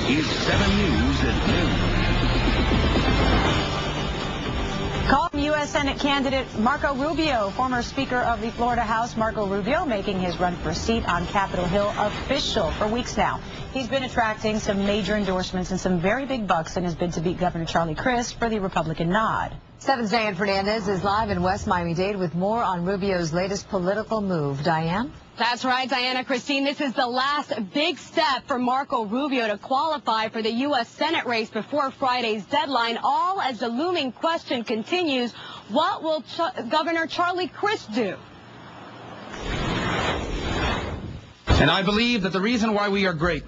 is 7 News at noon. Call from U.S. Senate candidate Marco Rubio, former Speaker of the Florida House. Marco Rubio making his run for a seat on Capitol Hill official for weeks now. He's been attracting some major endorsements and some very big bucks in his bid to beat Governor Charlie Crist for the Republican nod. 7's Diane Fernandez is live in West Miami-Dade with more on Rubio's latest political move. Diane? That's right, Diana. Christine, this is the last big step for Marco Rubio to qualify for the U.S. Senate race before Friday's deadline, all as the looming question continues, what will Governor Charlie Crist do? And I believe that the reason why we are great,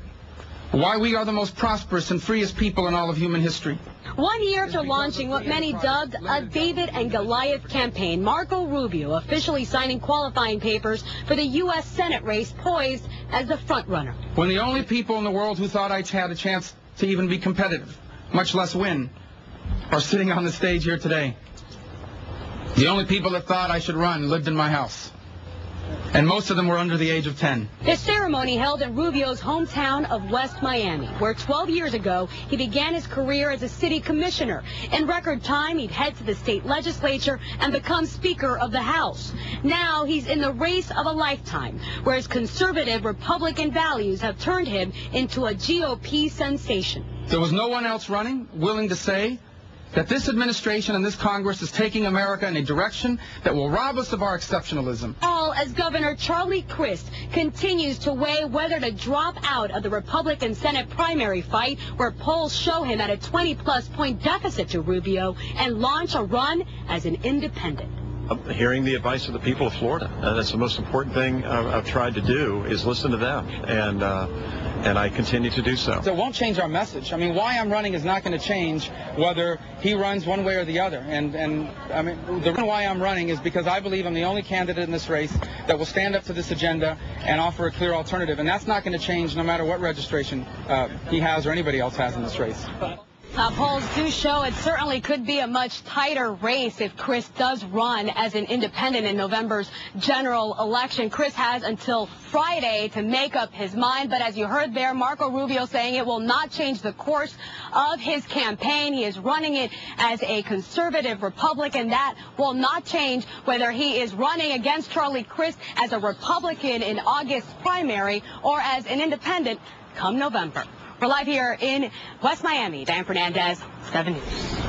why we are the most prosperous and freest people in all of human history. 1 year after launching what many dubbed a David and Goliath campaign, Marco Rubio officially signing qualifying papers for the U.S. Senate race, poised as the front-runner. When the only people in the world who thought I had a chance to even be competitive, much less win, are sitting on the stage here today. The only people that thought I should run lived in my house. And most of them were under the age of 10. The ceremony held in Rubio's hometown of West Miami, where 12 years ago he began his career as a city commissioner. In record time, he'd head to the state legislature and become Speaker of the House. Now he's in the race of a lifetime, where his conservative Republican values have turned him into a GOP sensation. There was no one else running willing to say that this administration and this Congress is taking America in a direction that will rob us of our exceptionalism. All as Governor Charlie Crist continues to weigh whether to drop out of the Republican Senate primary fight, where polls show him at a 20-plus point deficit to Rubio, and launch a run as an independent. Hearing the advice of the people of Florida. That's the most important thing I've tried to do, is listen to them, and I continue to do so. So it won't change our message. I mean, why I'm running is not going to change whether he runs one way or the other. And I mean, the reason why I'm running is because I believe I'm the only candidate in this race that will stand up to this agenda and offer a clear alternative. And that's not going to change no matter what registration he has or anybody else has in this race. Polls do show it certainly could be a much tighter race if Crist does run as an independent in November's general election. Crist has until Friday to make up his mind, but as you heard there, Marco Rubio saying it will not change the course of his campaign. He is running it as a conservative Republican. That will not change whether he is running against Charlie Crist as a Republican in August's primary or as an independent come November. We're live here in West Miami. Diane Fernandez, 7 News.